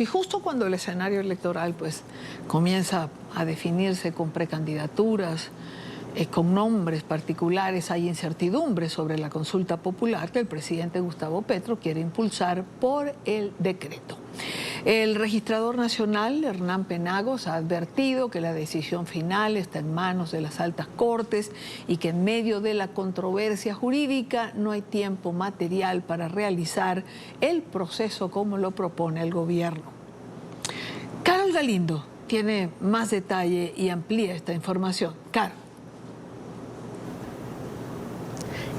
Y justo cuando el escenario electoral pues comienza a definirse con precandidaturas, con nombres particulares, hay incertidumbre sobre la consulta popular que el presidente Gustavo Petro quiere impulsar por el decreto. El registrador nacional, Hernán Penagos, ha advertido que la decisión final está en manos de las altas cortes y que en medio de la controversia jurídica no hay tiempo material para realizar el proceso como lo propone el gobierno. Carol Galindo tiene más detalle y amplía esta información. Carol.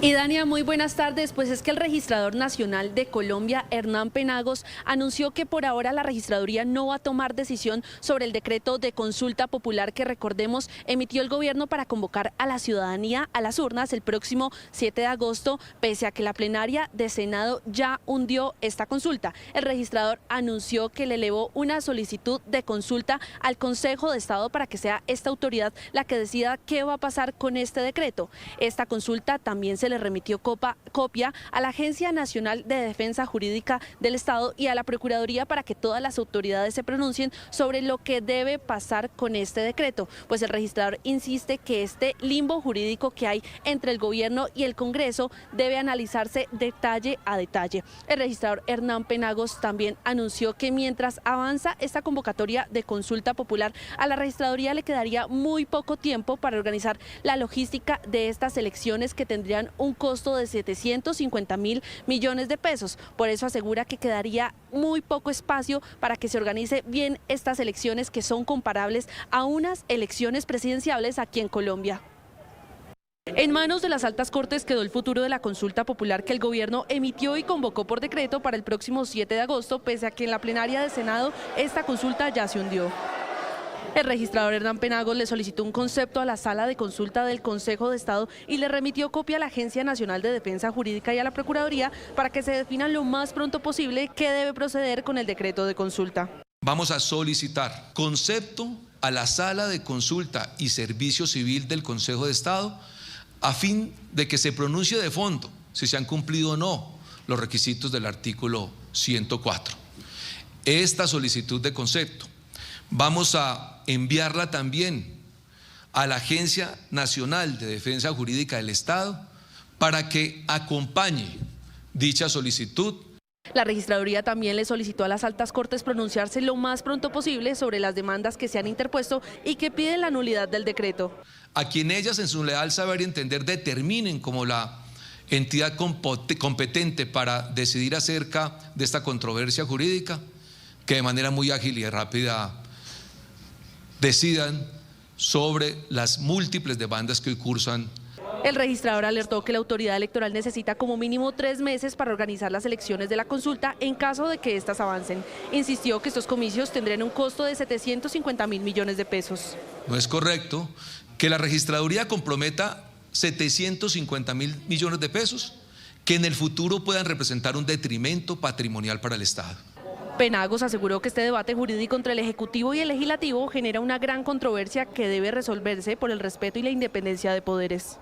Y Dania, muy buenas tardes. Pues es que el registrador nacional de Colombia, Hernán Penagos, anunció que por ahora la registraduría no va a tomar decisión sobre el decreto de consulta popular que, recordemos, emitió el gobierno para convocar a la ciudadanía a las urnas el próximo 7 de agosto, pese a que la plenaria de Senado ya hundió esta consulta. El registrador anunció que le elevó una solicitud de consulta al Consejo de Estado para que sea esta autoridad la que decida qué va a pasar con este decreto. Esta consulta también se le remitió copia a la Agencia Nacional de Defensa Jurídica del Estado y a la Procuraduría para que todas las autoridades se pronuncien sobre lo que debe pasar con este decreto. Pues el registrador insiste que este limbo jurídico que hay entre el gobierno y el Congreso debe analizarse detalle a detalle. El registrador Hernán Penagos también anunció que mientras avanza esta convocatoria de consulta popular, a la registraduría le quedaría muy poco tiempo para organizar la logística de estas elecciones que tendrían un costo de 750.000 millones de pesos. Por eso asegura que quedaría muy poco espacio para que se organice bien estas elecciones que son comparables a unas elecciones presidenciales aquí en Colombia. En manos de las altas cortes quedó el futuro de la consulta popular que el gobierno emitió y convocó por decreto para el próximo 7 de agosto, pese a que en la plenaria de Senado esta consulta ya se hundió. El registrador Hernán Penagos le solicitó un concepto a la sala de consulta del Consejo de Estado y le remitió copia a la Agencia Nacional de Defensa Jurídica y a la Procuraduría para que se defina lo más pronto posible qué debe proceder con el decreto de consulta. Vamos a solicitar concepto a la sala de consulta y servicio civil del Consejo de Estado a fin de que se pronuncie de fondo si se han cumplido o no los requisitos del artículo 104. Esta solicitud de concepto vamos a enviarla también a la Agencia Nacional de Defensa Jurídica del Estado para que acompañe dicha solicitud. La registraduría también le solicitó a las altas cortes pronunciarse lo más pronto posible sobre las demandas que se han interpuesto y que piden la nulidad del decreto. A quien ellas en su leal saber y entender determinen como la entidad competente para decidir acerca de esta controversia jurídica, que de manera muy ágil y rápida decidan sobre las múltiples demandas que hoy cursan. El registrador alertó que la autoridad electoral necesita como mínimo 3 meses para organizar las elecciones de la consulta en caso de que éstas avancen. Insistió que estos comicios tendrían un costo de 750.000 millones de pesos. No es correcto que la registraduría comprometa 750.000 millones de pesos que en el futuro puedan representar un detrimento patrimonial para el Estado. Penagos aseguró que este debate jurídico entre el Ejecutivo y el Legislativo genera una gran controversia que debe resolverse por el respeto y la independencia de poderes.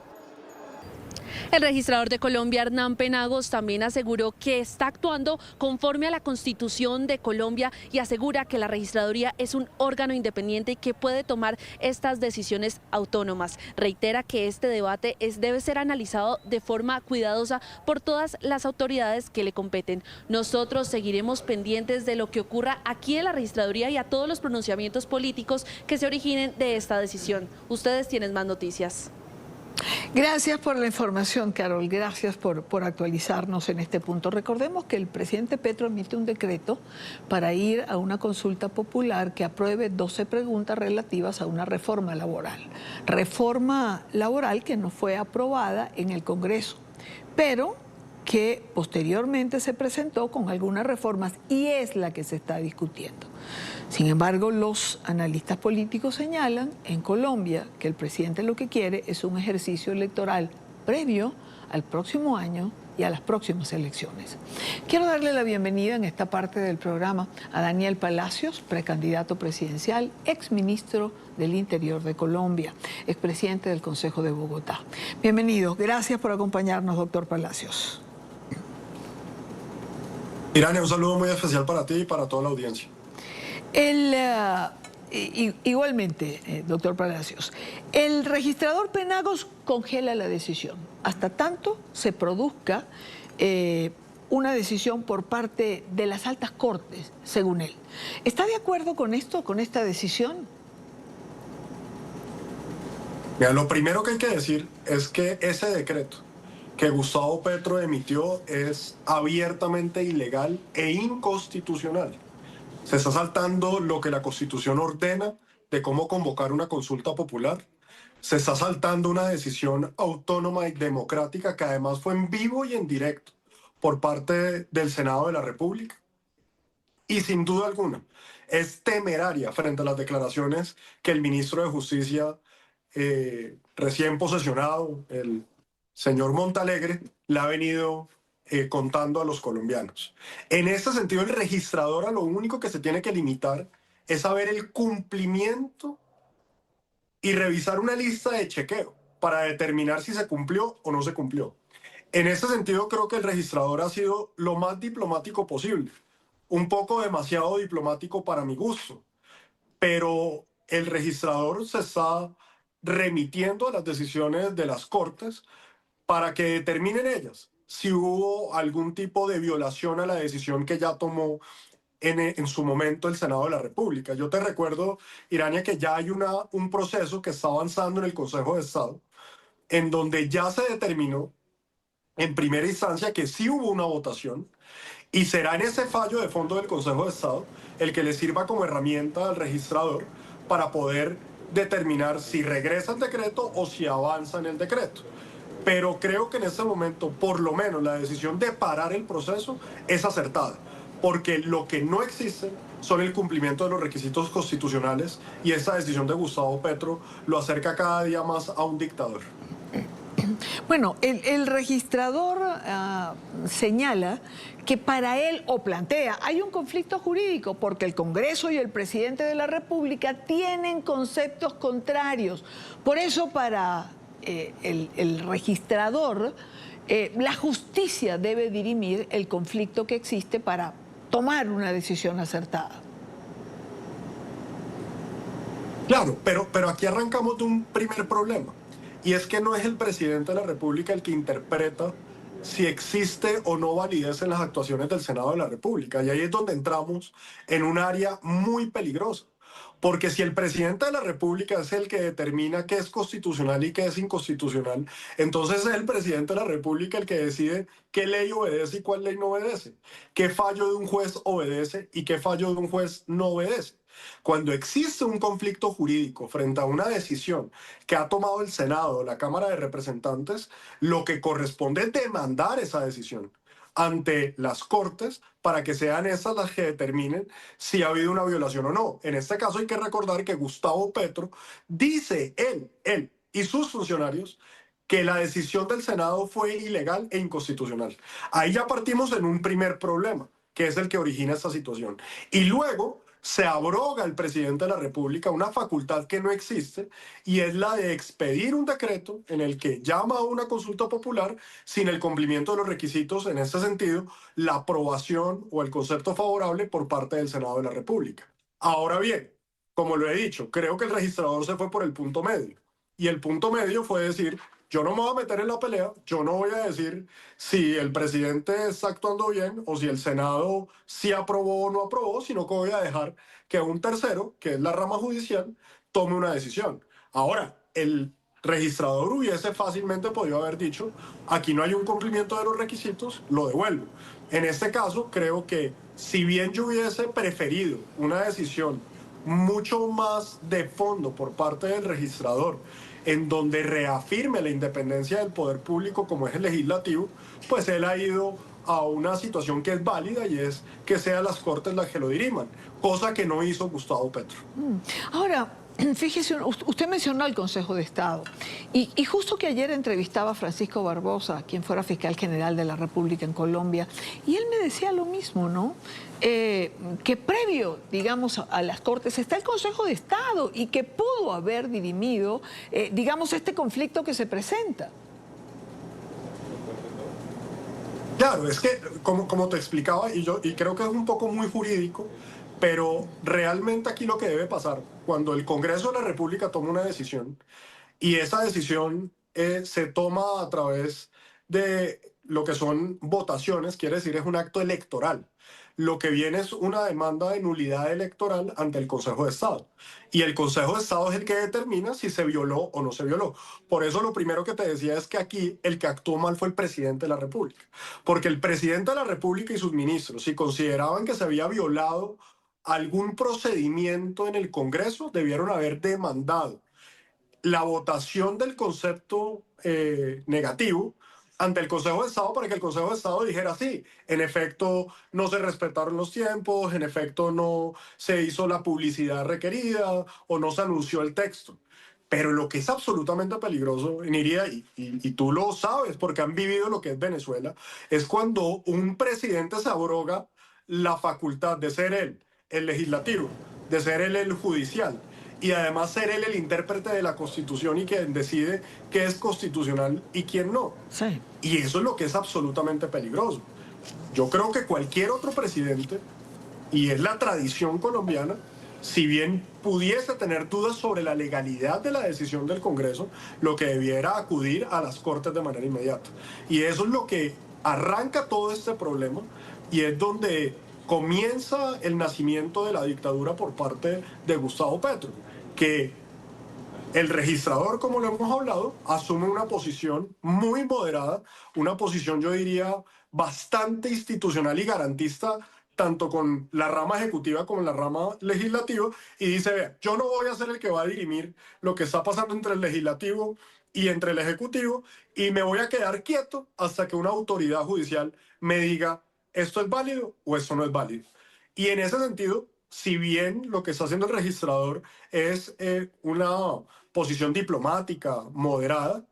El registrador de Colombia, Hernán Penagos, también aseguró que está actuando conforme a la Constitución de Colombia y asegura que la registraduría es un órgano independiente y que puede tomar estas decisiones autónomas. Reitera que este debate debe ser analizado de forma cuidadosa por todas las autoridades que le competen. Nosotros seguiremos pendientes de lo que ocurra aquí en la registraduría y a todos los pronunciamientos políticos que se originen de esta decisión. Ustedes tienen más noticias. Gracias por la información, Carol. Gracias por actualizarnos en este punto. Recordemos que el presidente Petro emite un decreto para ir a una consulta popular que apruebe 12 preguntas relativas a una reforma laboral. Reforma laboral que no fue aprobada en el Congreso, pero que posteriormente se presentó con algunas reformas y es la que se está discutiendo. Sin embargo, los analistas políticos señalan en Colombia que el presidente lo que quiere es un ejercicio electoral previo al próximo año y a las próximas elecciones. Quiero darle la bienvenida en esta parte del programa a Daniel Palacios, precandidato presidencial, exministro del Interior de Colombia, expresidente del Consejo de Bogotá. Bienvenido, gracias por acompañarnos, doctor Palacios. Irania, un saludo muy especial para ti y para toda la audiencia. Igualmente, doctor Palacios, el registrador Penagos congela la decisión hasta tanto se produzca una decisión por parte de las altas cortes, según él. ¿Está de acuerdo con esto, con esta decisión? Mira, lo primero que hay que decir es que ese decreto que Gustavo Petro emitió es abiertamente ilegal e inconstitucional. Se está saltando lo que la Constitución ordena de cómo convocar una consulta popular. Se está saltando una decisión autónoma y democrática que además fue en vivo y en directo por parte del Senado de la República. Y sin duda alguna, es temeraria frente a las declaraciones que el ministro de Justicia recién posesionado, el señor Montalegre, le ha venido contando a los colombianos. En este sentido, el registrador a lo único que se tiene que limitar es a ver el cumplimiento y revisar una lista de chequeo para determinar si se cumplió o no se cumplió. En este sentido, creo que el registrador ha sido lo más diplomático posible, un poco demasiado diplomático para mi gusto, pero el registrador se está remitiendo a las decisiones de las Cortes para que determinen ellas si hubo algún tipo de violación a la decisión que ya tomó en su momento el Senado de la República. Yo te recuerdo, Irania, que ya hay un proceso que está avanzando en el Consejo de Estado, en donde ya se determinó en primera instancia que sí hubo una votación, y será en ese fallo de fondo del Consejo de Estado el que le sirva como herramienta al registrador para poder determinar si regresa el decreto o si avanza en el decreto. Pero creo que en este momento, por lo menos, la decisión de parar el proceso es acertada, porque lo que no existe son el cumplimiento de los requisitos constitucionales, y esa decisión de Gustavo Petro lo acerca cada día más a un dictador. Bueno, el registrador señala que para él, o plantea, hay un conflicto jurídico porque el Congreso y el presidente de la República tienen conceptos contrarios. Por eso para el registrador, la justicia debe dirimir el conflicto que existe para tomar una decisión acertada. Claro, pero aquí arrancamos de un primer problema. Y es que no es el presidente de la República el que interpreta si existe o no validez en las actuaciones del Senado de la República. Y ahí es donde entramos en un área muy peligrosa. Porque si el presidente de la República es el que determina qué es constitucional y qué es inconstitucional, entonces es el presidente de la República el que decide qué ley obedece y cuál ley no obedece, qué fallo de un juez obedece y qué fallo de un juez no obedece. Cuando existe un conflicto jurídico frente a una decisión que ha tomado el Senado o la Cámara de Representantes, lo que corresponde es demandar esa decisión ante las Cortes para que sean esas las que determinen si ha habido una violación o no. En este caso hay que recordar que Gustavo Petro dice, él y sus funcionarios, que la decisión del Senado fue ilegal e inconstitucional. Ahí ya partimos en un primer problema, que es el que origina esta situación. Y luego se abroga al presidente de la República una facultad que no existe, y es la de expedir un decreto en el que llama a una consulta popular sin el cumplimiento de los requisitos, en este sentido, la aprobación o el concepto favorable por parte del Senado de la República. Ahora bien, como lo he dicho, creo que el registrador se fue por el punto medio. Y el punto medio fue decir, yo no me voy a meter en la pelea, yo no voy a decir si el presidente está actuando bien o si el Senado sí aprobó o no aprobó, sino que voy a dejar que un tercero, que es la rama judicial, tome una decisión. Ahora, el registrador hubiese fácilmente podido haber dicho, aquí no hay un cumplimiento de los requisitos, lo devuelvo. En este caso, creo que si bien yo hubiese preferido una decisión mucho más de fondo por parte del registrador, en donde reafirme la independencia del poder público como es el legislativo, pues él ha ido a una situación que es válida, y es que sean las Cortes las que lo diriman, cosa que no hizo Gustavo Petro. Ahora, fíjese, usted mencionó al Consejo de Estado y justo que ayer entrevistaba a Francisco Barbosa, quien fuera fiscal general de la República en Colombia, y él me decía lo mismo, ¿no? Que previo, digamos, a las Cortes está el Consejo de Estado y que pudo haber dirimido, digamos, este conflicto que se presenta. Claro, es que, como te explicaba, y creo que es un poco muy jurídico, Pero realmente aquí lo que debe pasar, cuando el Congreso de la República toma una decisión y esa decisión se toma a través de lo que son votaciones, quiere decir es un acto electoral. Lo que viene es una demanda de nulidad electoral ante el Consejo de Estado. Y el Consejo de Estado es el que determina si se violó o no se violó. Por eso lo primero que te decía es que aquí el que actuó mal fue el presidente de la República. Porque el presidente de la República y sus ministros, si consideraban que se había violado algún procedimiento en el Congreso, debieron haber demandado la votación del concepto negativo ante el Consejo de Estado para que el Consejo de Estado dijera sí, en efecto no se respetaron los tiempos, en efecto no se hizo la publicidad requerida o no se anunció el texto. Pero lo que es absolutamente peligroso, Niria, y tú lo sabes porque han vivido lo que es Venezuela, es cuando un presidente se abroga la facultad de ser él el legislativo, de ser él el judicial, y además ser él el intérprete de la Constitución y quien decide qué es constitucional y quién no. Sí. Y eso es lo que es absolutamente peligroso. Yo creo que cualquier otro presidente, y es la tradición colombiana, si bien pudiese tener dudas sobre la legalidad de la decisión del Congreso, lo que debiera acudir a las Cortes de manera inmediata. Y eso es lo que arranca todo este problema y es donde comienza el nacimiento de la dictadura por parte de Gustavo Petro, que el registrador, como lo hemos hablado, asume una posición muy moderada, una posición, yo diría, bastante institucional y garantista, tanto con la rama ejecutiva como la rama legislativa, y dice, vea, yo no voy a ser el que va a dirimir lo que está pasando entre el legislativo y entre el ejecutivo, y me voy a quedar quieto hasta que una autoridad judicial me diga esto es válido o esto no es válido. Y en ese sentido, si bien lo que está haciendo el registrador es una posición diplomática moderada,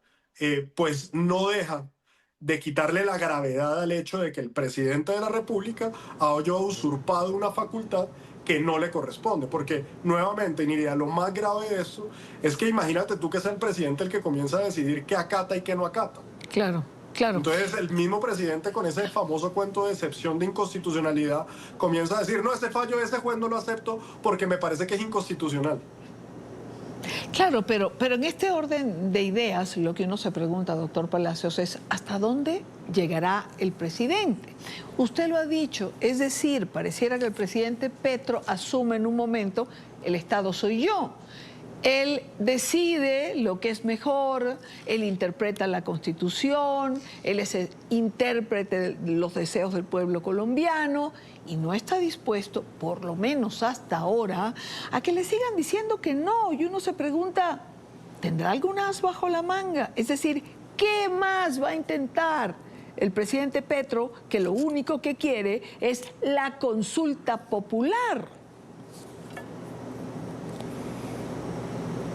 pues no deja de quitarle la gravedad al hecho de que el presidente de la República haya usurpado una facultad que no le corresponde, porque nuevamente, Nidia, lo más grave de esto es que imagínate tú que es el presidente el que comienza a decidir qué acata y qué no acata. Claro. Claro. Entonces el mismo presidente con ese famoso cuento de excepción de inconstitucionalidad comienza a decir, no, ese fallo de ese juez no lo acepto porque me parece que es inconstitucional. Claro, pero en este orden de ideas, lo que uno se pregunta, doctor Palacios, es ¿hasta dónde llegará el presidente? Usted lo ha dicho, es decir, pareciera que el presidente Petro asume en un momento, el Estado soy yo. Él decide lo que es mejor, él interpreta la Constitución, él es el intérprete de los deseos del pueblo colombiano y no está dispuesto, por lo menos hasta ahora, a que le sigan diciendo que no. Y uno se pregunta, ¿tendrá algún as bajo la manga? Es decir, ¿qué más va a intentar el presidente Petro, que lo único que quiere es la consulta popular?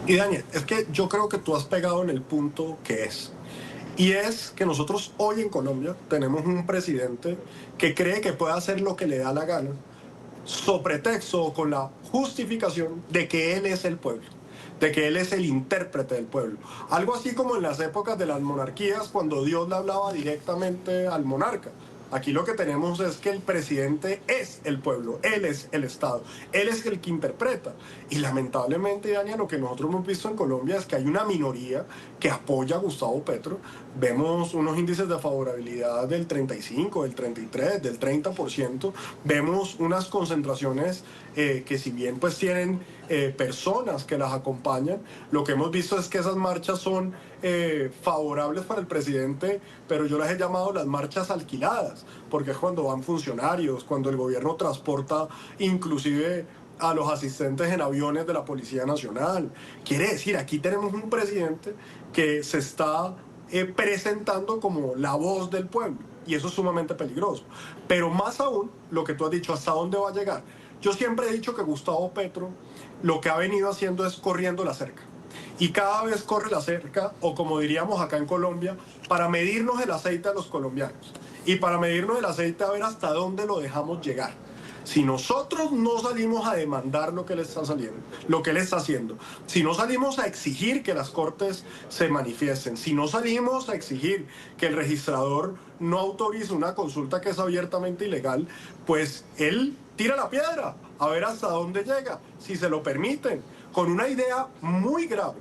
Y Daniel, es que yo creo que tú has pegado en el punto que es. Y es que nosotros hoy en Colombia tenemos un presidente que cree que puede hacer lo que le da la gana, sobre pretexto o con la justificación de que él es el pueblo, de que él es el intérprete del pueblo. Algo así como en las épocas de las monarquías, cuando Dios le hablaba directamente al monarca. Aquí lo que tenemos es que el presidente es el pueblo, él es el Estado, él es el que interpreta. Y lamentablemente, Daniel, lo que nosotros hemos visto en Colombia es que hay una minoría que apoya a Gustavo Petro. Vemos unos índices de favorabilidad del 35, del 33, del 30%. Vemos unas concentraciones que si bien pues tienen personas que las acompañan, lo que hemos visto es que esas marchas son favorables para el presidente, pero yo las he llamado las marchas alquiladas, porque es cuando van funcionarios, cuando el gobierno transporta inclusive a los asistentes en aviones de la Policía Nacional. Quiere decir, aquí tenemos un presidente que se está presentando como la voz del pueblo, y eso es sumamente peligroso. Pero más aún, lo que tú has dicho, ¿hasta dónde va a llegar? Yo siempre he dicho que Gustavo Petro lo que ha venido haciendo es corriendo la cerca. Y cada vez corre la cerca, o como diríamos acá en Colombia, para medirnos el aceite a los colombianos. Y para medirnos el aceite a ver hasta dónde lo dejamos llegar. Si nosotros no salimos a demandar lo que él está saliendo, lo que él está haciendo, si no salimos a exigir que las cortes se manifiesten, si no salimos a exigir que el registrador no autorice una consulta que es abiertamente ilegal, pues él tira la piedra, a ver hasta dónde llega, si se lo permiten, con una idea muy grave.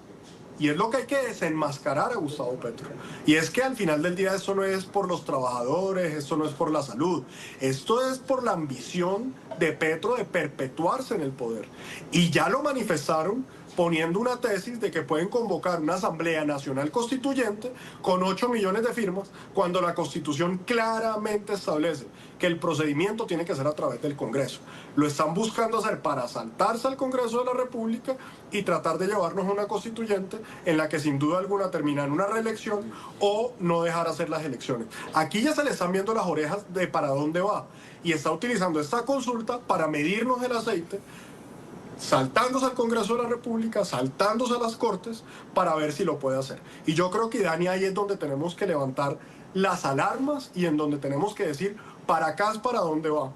Y es lo que hay que desenmascarar a Gustavo Petro. Y es que al final del día esto no es por los trabajadores, esto no es por la salud, esto es por la ambición de Petro de perpetuarse en el poder. Y ya lo manifestaron poniendo una tesis de que pueden convocar una Asamblea Nacional Constituyente con 8 millones de firmas, cuando la Constitución claramente establece que el procedimiento tiene que ser a través del Congreso. Lo están buscando hacer para saltarse al Congreso de la República y tratar de llevarnos a una constituyente en la que sin duda alguna termina en una reelección o no dejar hacer las elecciones. Aquí ya se le están viendo las orejas de para dónde va y está utilizando esta consulta para medirnos el aceite, saltándose al Congreso de la República, saltándose a las Cortes para ver si lo puede hacer. Y yo creo que, Dani, ahí es donde tenemos que levantar las alarmas y en donde tenemos que decir, para acá es para dónde va.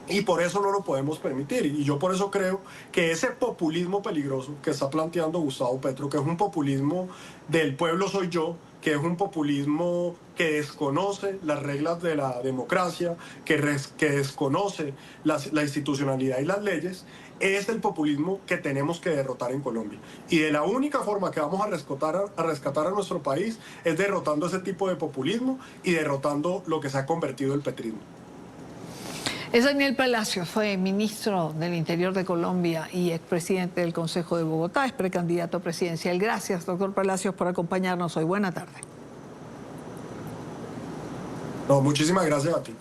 Y por eso no lo podemos permitir. Y yo por eso creo que ese populismo peligroso que está planteando Gustavo Petro, que es un populismo del pueblo soy yo, que es un populismo que desconoce las reglas de la democracia, que desconoce la institucionalidad y las leyes, es el populismo que tenemos que derrotar en Colombia. Y de la única forma que vamos a rescatar a nuestro país es derrotando ese tipo de populismo y derrotando lo que se ha convertido el petrismo. Es Daniel Palacios, fue ministro del Interior de Colombia y expresidente del Consejo de Bogotá, es precandidato presidencial. Gracias, doctor Palacios, por acompañarnos hoy. Buena tarde. No, muchísimas gracias a ti.